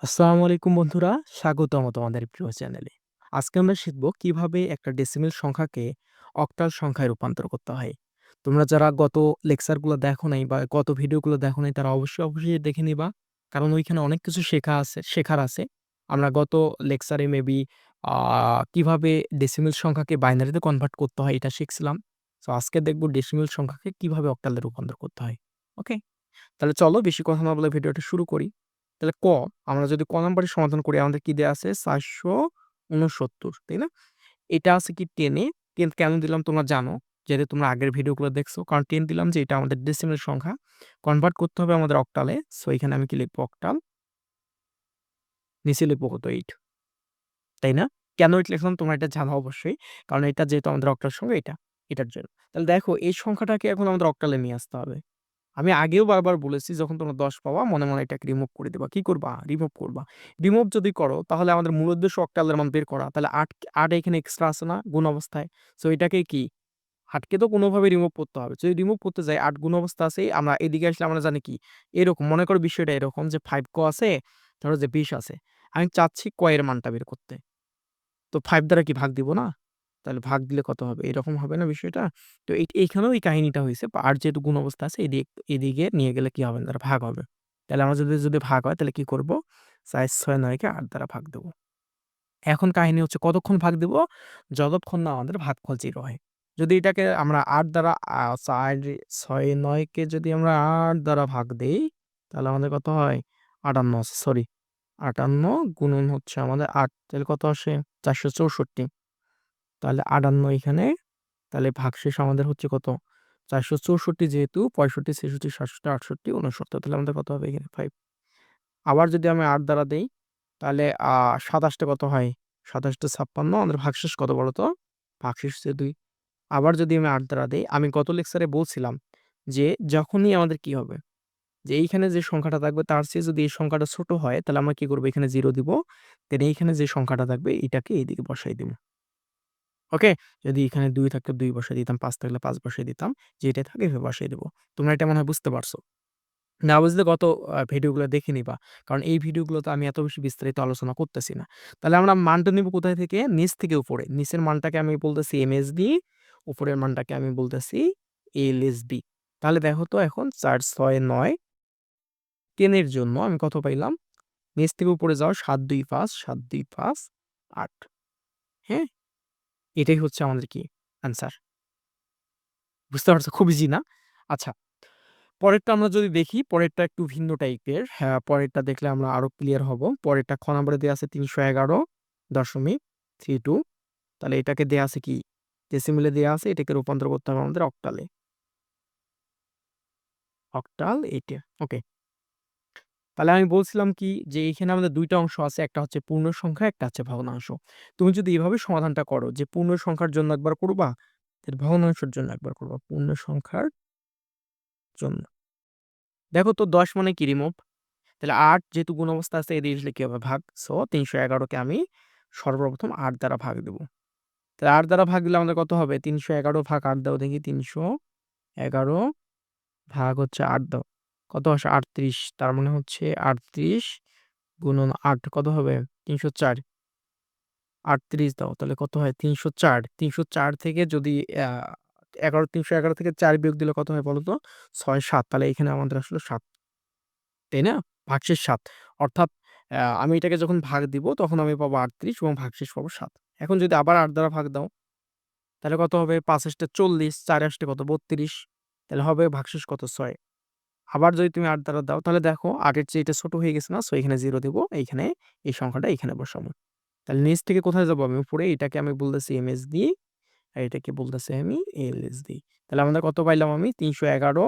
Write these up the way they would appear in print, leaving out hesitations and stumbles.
আসসালামু আলাইকুম বন্ধুরা, স্বাগতম তোমাদের প্রিয় চ্যানেলে। আজকে আমরা শিখব কিভাবে একটা ডেসিমেল সংখ্যাকে অক্টাল সংখ্যায় রূপান্তর করতে হয়। তোমরা যারা গত লেকচারগুলো দেখো নাই বা গত ভিডিওগুলো দেখো নাই তারা অবশ্যই দেখে নিবা। কারণ ওইখানে অনেক কিছু শেখার আছে। আমরা গত লেকচারে মেবি আ কিভাবে ডেসিমেল সংখ্যাকে বাইনারিতে কনভার্ট করতে হয় এটা শিখছিলাম। সো আজকে দেখব ডেসিমেল সংখ্যাকে কিভাবে অক্টালে রূপান্তর করতে হয়। ওকে? তাহলে চলো বেশি কথা না বলে ভিডিওটা শুরু করি। তাহলে আমরা যদি নাম্বারের সমাধান করি আমাদের কি দেয়া আছে ৪৬৯, তাই না? এটা আছে কি 10 এ। 10 কেন দিলাম তোমরা জানো। যেহেতু তোমরা আগের ভিডিওগুলো দেখছো। কারণ 10 দিলাম যে এটা আমাদের ডেসিমেল সংখ্যা। কনভার্ট করতে হবে আমাদের অক্টালে। সো এখানে আমি কি লিখব অক্টাল, নিচে লিখব কত 8, তাই না? কেন 8 লিখলাম তোমরা এটা জানো অবশ্যই। কারণ এটা যেহেতু আমাদের অক্টাল সংখ্যা এটার জন্য। তাহলে দেখো এই সংখ্যাটাকে এখন আমাদের অক্টালে নিয়ে আসতে হবে। আমি আগেও বারবার বলেছি যখন তোমরা ১০ পাবা মনে এটাকে রিমুভ করে দিবা। কি করবা? রিমুভ করবা। রিমুভ যদি করো তাহলে আমাদের মূল উদ্দেশ্য অক্টালের মান বের করা। তাহলে ৮ এখানে এক্সট্রা আছে না গুণ অবস্থায়। সো এটাকে কি ৮ কে তো কোনোভাবে রিমুভ করতে হবে। যদি রিমুভ করতে যাই ৮ গুণ অবস্থা আছেই আমরা এদিকে আসলে আমরা জানি কি এরকম মনে করো বিষয়টা এরকম যে ৫ ক আছে, ধরো যে ২০ আছে। আমি চাচ্ছি ক এর মানটা বের করতে। তো ৫ দ্বারা কি ভাগ দিব না? তাহলে ভাগ দিলে কত হবে? এরকম হবে না বিষয়টা? তো এইখানেও এই কাহিনীটা হইছে। আর যেহেতু গুণ অবস্থা আছে এদিকে নিয়ে গেলে কি হবে? দ্বারা ভাগ হবে। তাহলে আমরা যদি ভাগ হয় তাহলে কি করব? ৪, ৬, ৯ কে ৮ দ্বারা ভাগ দেব। এখন কাহিনী হচ্ছে কতক্ষণ ভাগ দিব? যতক্ষণ না আমাদের ভাগফল ০ হয়। যদি এটাকে আমরা ৮ দ্বারা ৪, ৬, ৯ কে যদি আমরা ৮ দ্বারা ভাগ দেই, তাহলে আমাদের কত হয়? ৫৮ আছে, সরি। ৫৮ গুণন হচ্ছে আমাদের ৮, তাহলে কত আসে? ৪৬৪। তাহলে ৫৮ এখানে, তাহলে ভাগশেষ আমাদের হচ্ছে কত? ৪৬৪ যেহেতু ৬৫, ৬৬, ৬৭, ৬৮, ৬৯, তাহলে আমাদের কত হবে এখানে? ৫। আবার যদি আমি ৮ দ্বারা দেই, তাহলে ২৭ টা কত হয়? ২৭ টা ৫৬, আমাদের ভাগশেষ কত বলো তো? ভাগশেষ হচ্ছে ২। আবার যদি আমি ৮ দ্বারা দেই, আমি গত লেকচারে বলছিলাম যে যখনই আমাদের কি হবে? যে এইখানে যে সংখ্যাটা থাকবে তার চেয়ে যদি এই সংখ্যাটা ছোট হয়, তাহলে আমরা কি করব? এখানে 0 দিব। দেন এইখানে যে সংখ্যাটা থাকবে এটাকে এইদিকে বসাই দিব। ওকে? যদি এখানে ২ থাকতো ২ বসায় দিতাম, ৫ থাকলে ৫ বসায় দিতাম। যেটাই থাকে এভাবে বসায় দিব। তোমরা এটা মনে হয় বুঝতে পারছো। না বুঝলে গত ভিডিওগুলো দেখে নিবা। কারণ এই ভিডিওগুলোতে আমি এত বেশি বিস্তারিত আলোচনা করতেছি না। তাহলে আমরা মানটা নিব কোথায় থেকে? নিচ থেকে উপরে। নিচের মানটাকে আমি বলতেছি MSB, উপরের মানটাকে আমি বলতেছি LSB। তাহলে দেখো তো এখন ৪, ৬, ৯, 10 এর জন্য আমি কত পাইলাম? নিচ থেকে উপরে যাও ৭, ২, ৫, ৭, ২, ৫, ৮। হ্যাঁ? এটাই হচ্ছে আমাদের কি? অ্যান্সার। বুঝতে পারছো? খুব ইজি না? আচ্ছা, পরেরটা আমরা যদি দেখি, পরেরটা একটু ভিন্ন টাইপের। হ্যাঁ, পরেরটা দেখলে আমরা আরো ক্লিয়ার হব। পরেরটা খ নাম্বারে দেয়া আছে ৩১১.৩২। তাহলে এটাকে দেয়া আছে কি? ডেসিমেলে দেয়া আছে, এটাকে রূপান্তর করতে হবে আমাদের অক্টালে। অক্টাল এইটা। ওকে। তাহলে আমি বলছিলাম কি যে এখানে আমাদের ২ টা অংশ আছে। একটা হচ্ছে পূর্ণ সংখ্যা, একটা হচ্ছে ভগ্নাংশ। তুমি যদি এভাবে সমাধানটা করো যে পূর্ণ সংখ্যার জন্য একবার করবা, এর ভগ্নাংশের জন্য একবার করবা। পূর্ণ সংখ্যার জন্য। দেখো তো ১০ মানে কি রিমুভ? তাহলে ৮ যেহেতু গুণ অবস্থা আছে এদিকে আসলে কি হবে? ভাগ। সো ৩১১ কে আমি সর্বপ্রথম ৮ দ্বারা ভাগ দেব। তাহলে ৮ দ্বারা ভাগ দিলে আমাদের কত হবে? ৩১১ ভাগ ৮ দাও দেখি। ৩১১ ভাগ হচ্ছে ৮ দাও। কত আসে? ৩৮। তার মানে হচ্ছে ৩৮ গুণন ৮ কত হবে? ৩০৪। ৩৮ দাও। তাহলে কত হয়? ৩০৪। ৩০৪ থেকে যদি ৩১১ থেকে ৪ বিয়োগ দিলে কত হয় বলো তো? ৬, ৭। তাহলে এখানে আমাদের আসলে ৭। তাই না? ভাগশেষ ৭। অর্থাৎ আমি এটাকে যখন ভাগ দিব তখন আমি পাবো ৩৮ এবং ভাগশেষ পাবো ৭। এখন যদি আবার ৮ দ্বারা ভাগ দাও, তাহলে কত হবে? ৫ আষ্টে ৪০, ৪ আষ্টে কত? ৩২। তাহলে হবে ভাগশেষ কত? ৬। আবার যদি তুমি ৮ দ্বারা দাও তাহলে দেখো ৮ এর চেয়ে এটা ছোট হয়ে গেছে না? সো এখানে 0 দিব। এইখানে এই সংখ্যাটা এখানে বসাবো। তাহলে নিচ থেকে কোথায় যাবো আমি? উপরে। এটাকে আমি বলতেছি MSD, আর এটাকে বলতেছি আমি LSD। তাহলে আমাদের কত পাইলাম আমি? ৩১১,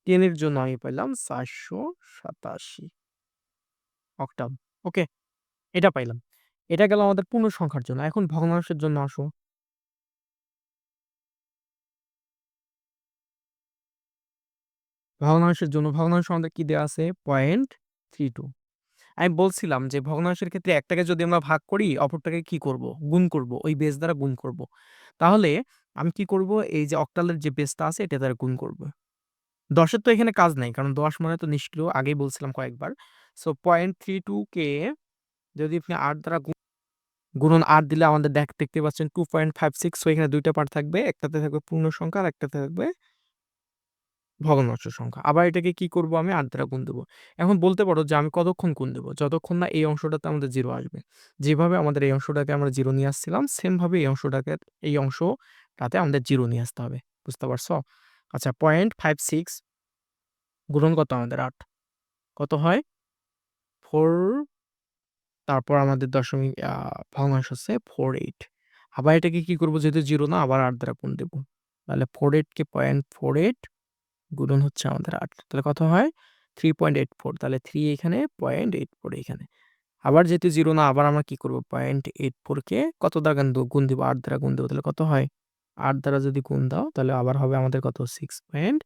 10 এর জন্য আমি পাইলাম ৪৮৭ অক্টাল। ওকে? এটা পাইলাম। এটা গেল আমাদের পূর্ণ সংখ্যার জন্য। এখন ভগ্নাংশের জন্য আসো। ভগ্নাংশ আমাদের কি দেয়া আছে? 0.32। আমি বলছিলাম যে ভগ্নাংশের ক্ষেত্রে একটাকে যদি আমরা ভাগ করি, অপরটাকে কি করব? গুণ করব। ওই বেস দ্বারা গুণ করব। তাহলে আমি কি করব? এই যে অক্টালের যে বেসটা আছে এটা দ্বারা গুণ করব। ১০ এর তো এখানে কাজ নাই। কারণ ১০ মানে তো নিষ্ক্রিয়। আগেই বলছিলাম কয়েকবার। সো 0.32 কে যদি আপনি 8 দ্বারা গুণন 8 দিলে আমাদের দেখতে পাচ্ছেন 2.56। সো এখানে 2 টা পার্ট থাকবে। একটাতে থাকবে পূর্ণ সংখ্যা আর একটাতে থাকবে ভগ্নাংশ সংখ্যা। আবার এটাকে কি করব আমি 8 দ্বারা গুণ দেব। এখন বলতে পারো যে আমি কতক্ষণ গুণ দেব? যতক্ষণ না এই অংশটাতে আমাদের 0 আসবে। যেভাবে আমাদের এই অংশটাকে আমরা 0 নিয়ে আসছিলাম, সেম ভাবে এই অংশটাতে আমাদের 0 নিয়ে আসতে হবে। বুঝতে পারছো? আচ্ছা 0.56 গুণন কত আমাদের 8? কত হয়? 4, তারপর আমাদের দশমিক ভগ্নাংশ হচ্ছে 48। আবার এটাকে কি করব? যেহেতু 0 না, আবার 8 দ্বারা গুণ দেব। তাহলে 48 কে 0.48 গুণন হচ্ছে আমাদের 8। তাহলে কত হয়? 3.84। তাহলে 3 এখানে, 0.84 এখানে। আবার যেহেতু 0 না, আবার আমরা কি করব? 0.84 কে কত দ্বারা গুণ দিব? 8 দ্বারা গুণ দেব। তাহলে কত হয়? 8 দ্বারা যদি গুণ দাও তাহলে আবার হবে আমাদের কত? 6 পয়েন্ট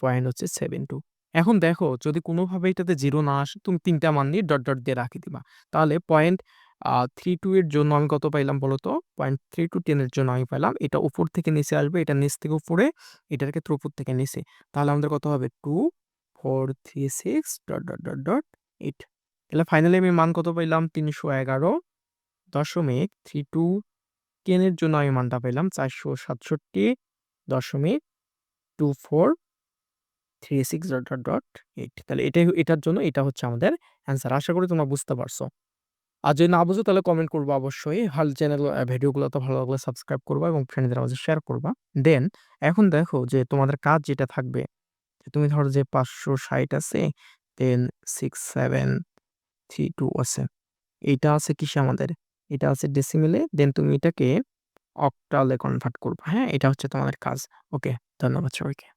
পয়েন্ট হচ্ছে 72। এখন দেখো যদি কোনোভাবে এটাতে 0 না আসে, তুমি ৩ টা মান নিয়ে ডট দিয়ে রাখি দিবা। তাহলে 0.32 এর জন্য আমি কত পাইলাম বলো তো? 0.32 10 এর জন্য আমি পাইলাম এটা উপর থেকে নিচে আসবে, এটা নিচ থেকে উপরে, এটার ক্ষেত্রে উপর থেকে নিচে। তাহলে আমাদের কত হবে? 2, 4, 3, 6 8। তাহলে ফাইনালি আমি মান কত পাইলাম? 311.32। 10 এর জন্য আমি মানটা পাইলাম 467.2436 তাহলে এটার জন্য এটা হচ্ছে আমাদের অ্যান্সার। আশা করি তোমরা বুঝতে পারছো। আর যদি না বুঝো তাহলে কমেন্ট করবা অবশ্যই। চ্যানেল ভিডিওগুলো তো ভালো লাগলে সাবস্ক্রাইব করবা এবং ফ্রেন্ডদের মাঝে শেয়ার করবা। দেন এখন দেখো যে তোমাদের কাজ যেটা থাকবে, যে তুমি ধরো যে 560 আছে, দেন 6732 আছে। এইটা আছে কিসে আমাদের? এটা আছে ডেসিমেলে। দেন তুমি এটাকে অক্টালে কনভার্ট করবা। হ্যাঁ? এটা হচ্ছে তোমাদের কাজ। ওকে, ধন্যবাদ সবাইকে।